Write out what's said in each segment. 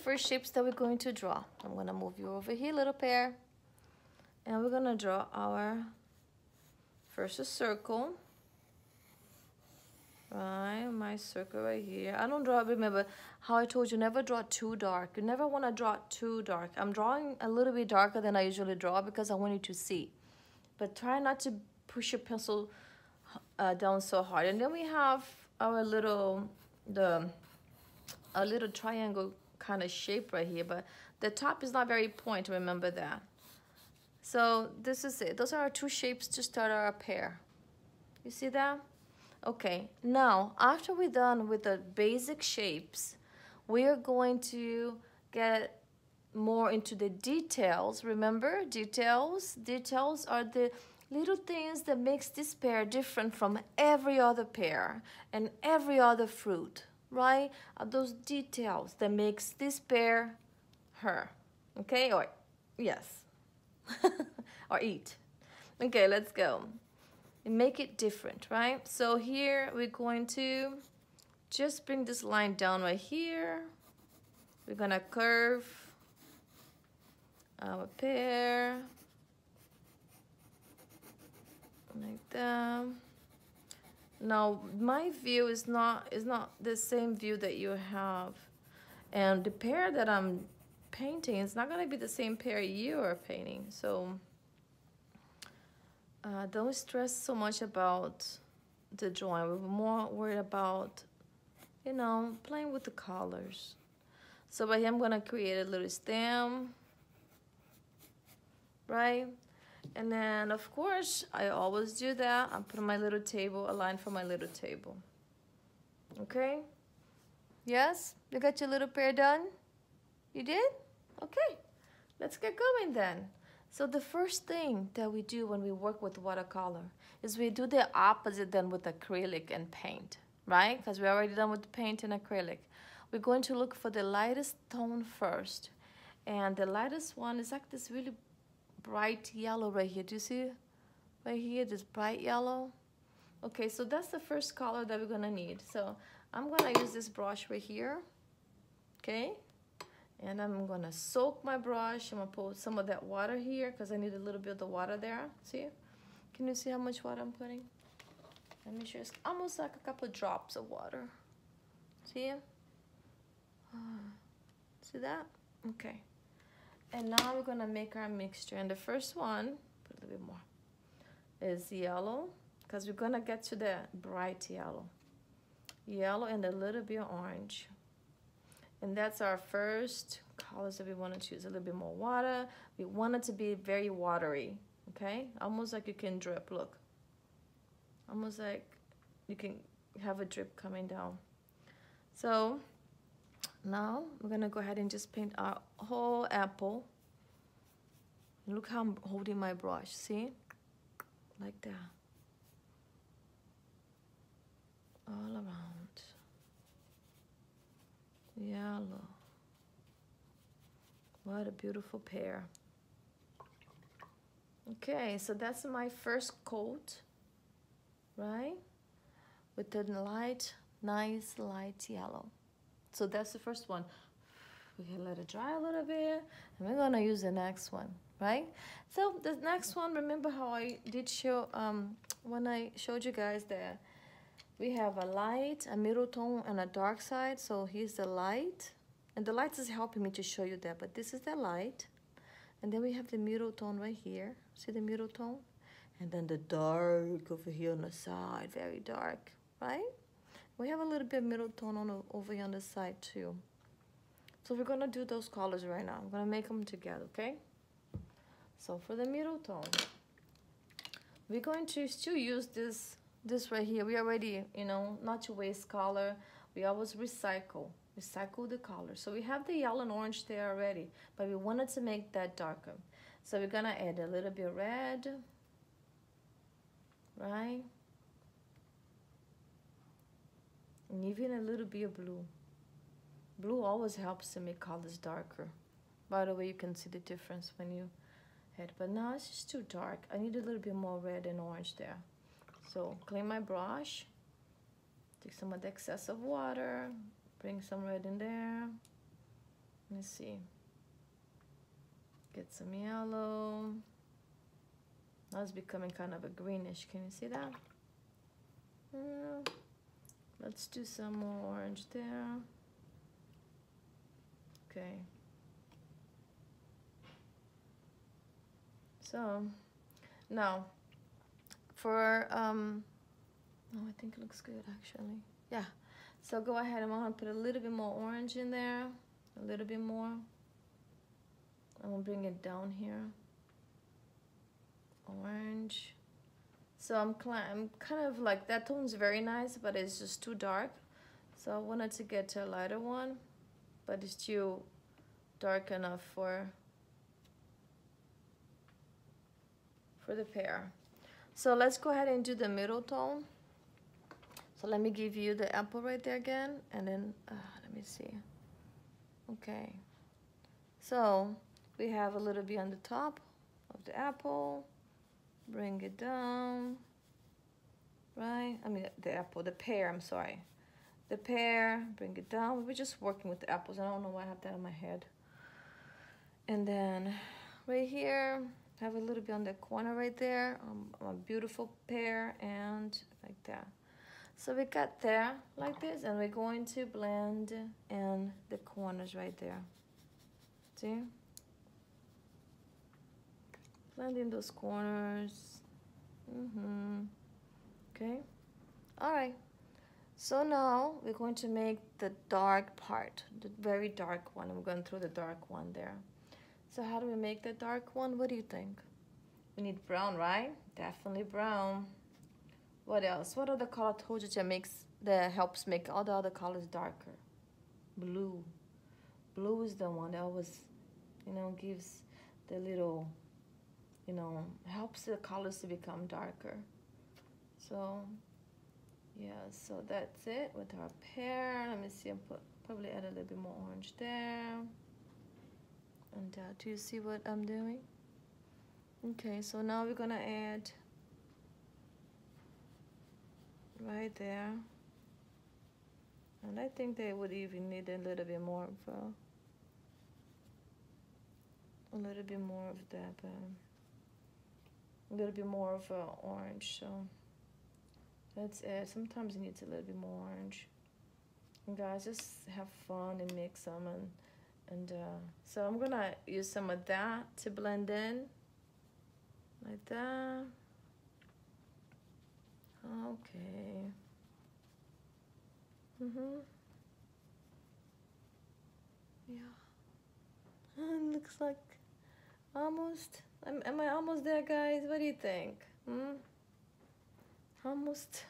first shapes that we're going to draw. I'm gonna move you over here, little pair. And we're gonna draw our first circle. Right, my circle right here. I don't draw, remember how I told you, never draw too dark. You never wanna draw too dark. I'm drawing a little bit darker than I usually draw because I want you to see. But try not to push your pencil down so hard. And then we have our little, a little triangle kind of shape right here, but the top is not very pointed, remember that. So this is it. Those are our two shapes to start our pear. You see that? Okay, now after we're done with the basic shapes, we are going to get more into the details. Remember, details are the little things that makes this pear different from every other pear and every other fruit, right? Are those details that makes this pear her, okay? Or yes, or eat. Okay, let's go. And make it different, right? So here we're going to just bring this line down right here. We're gonna curve our pear like that. Now my view is not the same view that you have, and the pear that I'm painting is not gonna be the same pear you are painting. So don't stress so much about the drawing. We're more worried about, you know, playing with the colors. So right here I'm gonna create a little stem, right? And then of course I always do that. I put my little table, a line for my little table. Okay? Yes? You got your little pear done? You did? Okay. Let's get going then. So the first thing that we do when we work with watercolor is we do the opposite than with acrylic and paint, right? Because we're already done with the paint and acrylic. We're going to look for the lightest tone first. And the lightest one is like this really bright yellow right here. Do you see right here, this bright yellow? Okay, so that's the first color that we're gonna need. So I'm gonna use this brush right here, okay? And I'm gonna soak my brush. I'm gonna put some of that water here because I need a little bit of the water there. See? Can you see how much water I'm putting? Let me show you. It's almost like a couple of drops of water. See? See that? Okay. And now we're gonna make our mixture. And the first one, put a little bit more, is yellow, because we're gonna get to the bright yellow. Yellow and a little bit of orange. And that's our first colors that we want to choose. A little bit more water. We want it to be very watery, okay? Almost like you can drip, look. Almost like you can have a drip coming down. So now we're gonna go ahead and just paint our whole apple. Look how I'm holding my brush, see? Like that. All around. Yellow. What a beautiful pear. Okay, so that's my first coat, right? With the light, nice light yellow. So that's the first one. We can let it dry a little bit, and we're gonna use the next one, right? So the next one, remember how I did show, when I showed you guys that we have a light, a middle tone, and a dark side. So here's the light. And the light is helping me to show you that, but this is the light. And then we have the middle tone right here. See the middle tone? And then the dark over here on the side, very dark, right? We have a little bit of middle tone on over here on the side too. So we're gonna do those colors right now. I'm gonna make them together, okay? So for the middle tone, we're going to still use this right here. We already, you know, not to waste color. We always recycle the color. So we have the yellow and orange there already, but we wanted to make that darker. So we're gonna add a little bit of red, right? And even a little bit of blue. Blue always helps to make colors darker. By the way, you can see the difference when you add, but now it's just too dark. I need a little bit more red and orange there. So clean my brush, take some of the excess of water, bring some red in there, Let me see. Get some yellow. Now it's becoming kind of a greenish. Can you see that? Let's do some more orange there. Okay. So now for oh, I think it looks good actually. Yeah. So go ahead and I'm gonna put a little bit more orange in there, a little bit more. I'm gonna bring it down here. Orange. So I'm kind of like, that tone's very nice, but it's just too dark. So I wanted to get to a lighter one, but it's too dark enough for the pear. So let's go ahead and do the middle tone. So let me give you the apple right there again, and then let me see. Okay. So we have a little bit on the top of the apple. Bring it down. Right? I mean the pear, I'm sorry. The pear, bring it down. We're just working with the apples. I don't know why I have that on my head. And then right here, have a little bit on the corner right there, a beautiful pear, and like that. So we got there like this, and we're going to blend in the corners right there. See? Blend in those corners. Okay. All right. So now we're going to make the dark part, the very dark one. I'm going through the dark one there. So how do we make the dark one? What do you think? We need brown, right? Definitely brown. What else? What other color I told you that helps make all the other colors darker? Blue. Blue is the one that always, gives the little, helps the colors to become darker. So, yeah, so that's it with our pear. Let me see, I'll probably add a little bit more orange there. And do you see what I'm doing? Okay, so now we're gonna add right there. And I think they would even need a little bit more of that, a little bit more of orange. So that's it. Sometimes it needs a little bit more orange. And guys, just have fun and mix them, and so I'm gonna use some of that to blend in, like that. Okay. Yeah. It looks like almost. Am I almost there, guys? What do you think? Almost.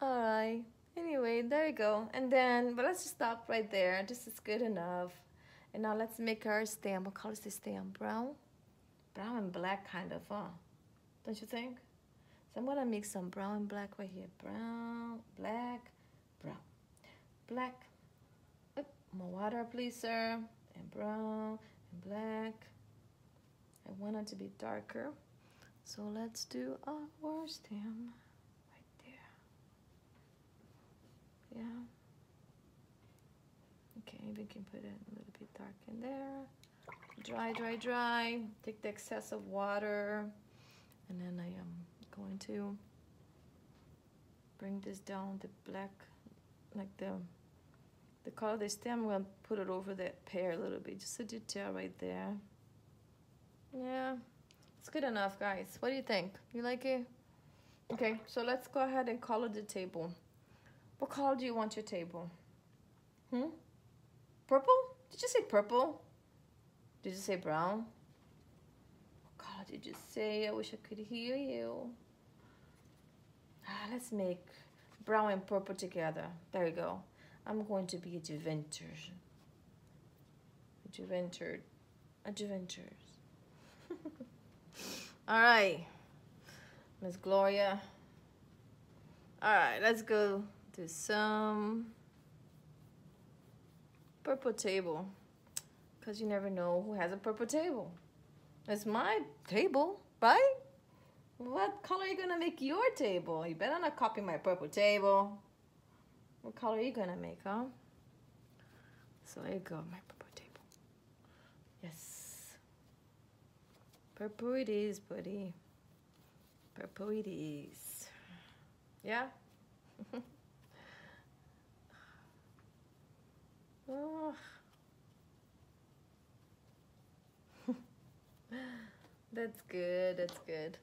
All right. Anyway, there you go. And then, but let's just stop right there. This is good enough. And now let's make our stem. What color is the stem? Brown? Brown and black kind of, huh? Don't you think? So I'm gonna mix some brown and black right here. Brown, black, brown. Black. Oh, more water, please, sir. And brown and black. I want it to be darker. So let's do our stem right there. Yeah. Okay, we can put it a little bit dark in there. Dry, dry, dry. Take the excess of water. And then I am going to bring this down, the black, like the color of the stem. I'm going to put it over the pear a little bit, just a detail right there. Yeah, it's good enough, guys. What do you think? You like it? Okay, so let's go ahead and color the table. What color do you want your table? Purple? Did you say purple? Did you say brown? What color did you say? I wish I could hear you. Let's make brown and purple together. There you go. I'm going to be a Juventus. A Juventus. All right, Miss Gloria. All right, let's go do some purple table, because you never know who has a purple table. It's my table, right? What color are you gonna make your table? You better not copy my purple table. What color are you gonna make, huh? So there you go, my purple table. Yes. Purple it is, buddy. Purple it is. Yeah? Oh. That's good, that's good.